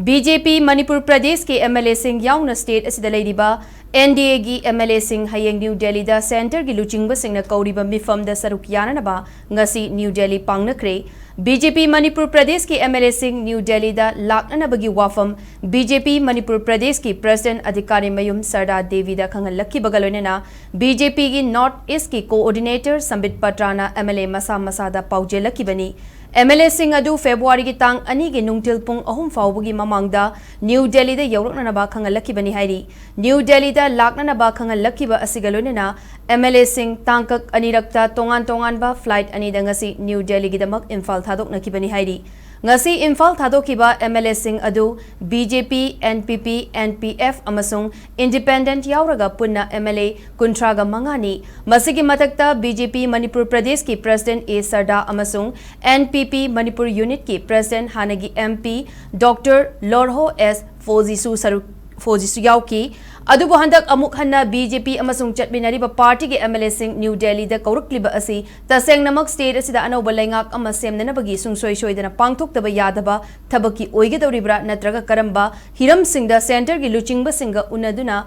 BJP Manipur Pradesh ke MLA Singh Yaona State Asida Leiriba NDA gi MLA Singh hayeng New Delhi da Center gi luchingba singna kauriba mifam da saruk yananaba ngasi New Delhi Pangkhre BJP Manipur Pradesh ke MLA Singh New Delhi da laknanabagi wafam BJP Manipur Pradesh ki President Adhikari Mayum Sarda Devi da khangal lakhi bagaloinena BJP gi North East ki Coordinator Sambit Patrana MLA Masa Masada Pauje lakhi bani MLA Singh adu February ki tang ani gi nungtil pung ahum fawbugi mamangda New Delhi da yawroknanaba khangal lakhi bani hairi New Delhi da laknanaba khangal lakhi ba asigaloinena MLA Singh tangkak anirakta tongan ba flight ani da ngasi New Delhi gi damak Imphal thadok nakibani hairi ngasi Imphal thadokiba MLA Singh adu BJP NPP NPF amasung independent yauraga punna MLA kuntraga mangani masigi matakta BJP Manipur Pradesh ki President A Sarda amasung NPP Manipur unit ki President Hanagi MP Dr Lorho S Fozisu yauki adubu handak amuk hanna BJP amasung chatminariba party ge MLA Singh New Delhi da kaurukliba asi taseng namak state asida anauba lengak ama semnana bagi sungsoi soidana pangthoktaba yadaba thabaki oigedoribra natraga karamba hiram singh da center gi luchingba singha unaduna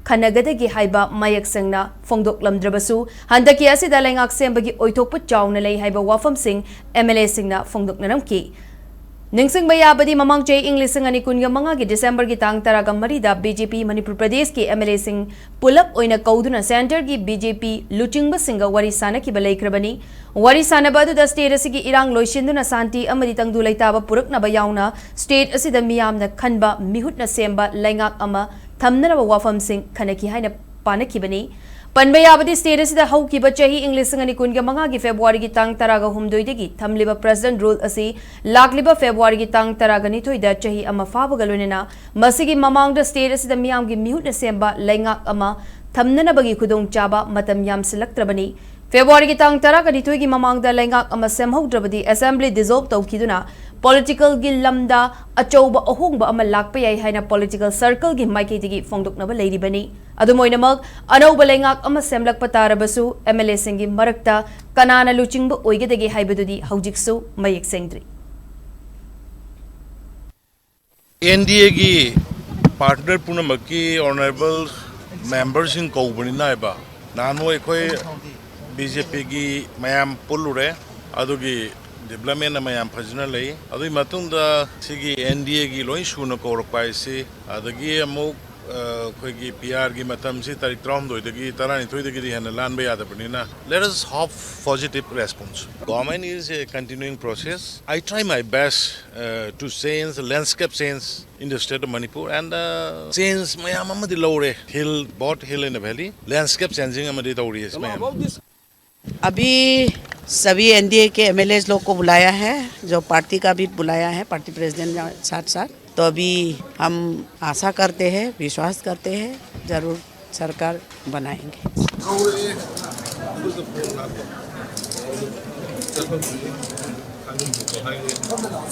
khanagadagi haiba mayak singna phongdoklamdrabasu handaki asida lengak sembagi oithokpu chauna lei haiba wafam singh MLA singna phongdoknaramki Ningsing bayabadi mamang chay English ngani kunga mga gi December gi tang taraga marida BJP Manipur Pradesh ki MLA Singh pulap oina kauduna center gi BJP luchingba singa wari sana ki balaikrabani wari sana badu da state asigi irang loisinduna santi amadi tangdu laitaba purakna ba yauna state asida miyamna khanba mihutna semba laingak ama thamnara wafam sing khanaki haina panakibani Panbayabadi state asida haukiba chahi English ngani kunga mga gi February gi tang taraga humdoidagi thamliba president rule asi lakliba February gi tang taraga nithoida chahi ama fabagalonena masigi mamangda state asida miyam gi mihutna semba laingak ama thamnana bagi khudong chaba matam yam selaktrabani February gi tang taraga nithoi gi mamangda laingak ama semhaudrabadi assembly dissolve tawkiduna political gi lamda achouba ahongba ama lakpa yai haina political circle gi maiketigi phongdoknaba leiribani adumoinamak anouba lengak ama semlak patarabasu MLA Singh gi marakta kanana luchingba oigedagi haibadudi haujiksu mayek sengdri NDA gi partner punamaki honorable members in kaubani naiba nanu ekoi BJP gi mayam pulure adugi development mayam phajna lei adui matungda sigi NDA gi loi suna korpai si adagi amuk khoi PR gi matam si tarik trom doi dagi tarani thoi dagi hana lan ba yada panina let us hope positive response government is a continuing process I try my best to change the landscape change in the state of Manipur and change mayam amadi lore hill both hill in the valley landscape changing amadi tauri is mayam अभी सभी NDA के MLAs लोग को बुलाया है जो party का भी बुलाया है पार्टी प्रेसिडेंट साथ साथ तो अभी हम आशा करते हैं विश्वास करते हैं जरूर सरकार बनाएंगे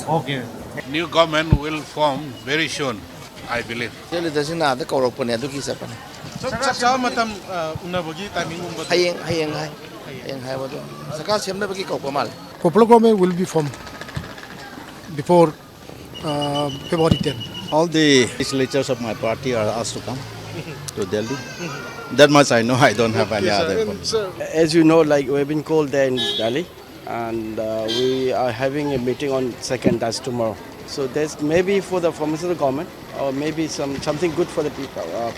Okay. New government will form very soon, I believe. Jadi dari na ada korok punya tu kisah pan. Sa matam unabagi timing umbat. Hayang hai betul. Sekarang siapa nak bagi kau pemal? Popular government will be formed before February 10. All the legislators of my party are asked to come to Delhi. That much I know. I don't have any other information. As you know, like we've been called there in Delhi, and we are having a meeting on 2nd, that's tomorrow. So there's maybe for the pharmaceutical government, or maybe something good for the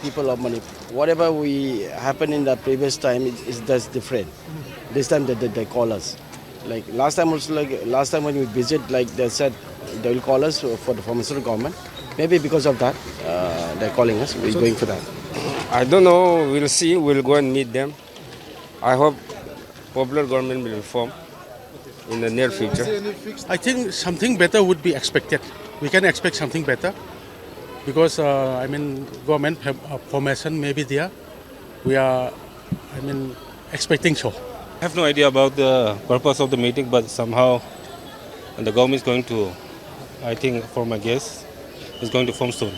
people of Manipur. Whatever we happened in the previous time is that's different. This time they call us. Like last time also, last time when we visit, like they said they will call us for the pharmaceutical government. Maybe because of that, they're calling us. We're going for that. I don't know. We'll see. We'll go and meet them. I hope popular government will form in the near future. I think something better would be expected. We can expect something better because government formation may be there. We are expecting so. I have no idea about the purpose of the meeting, but somehow the government is going to, I think, for my guess, is going to form soon.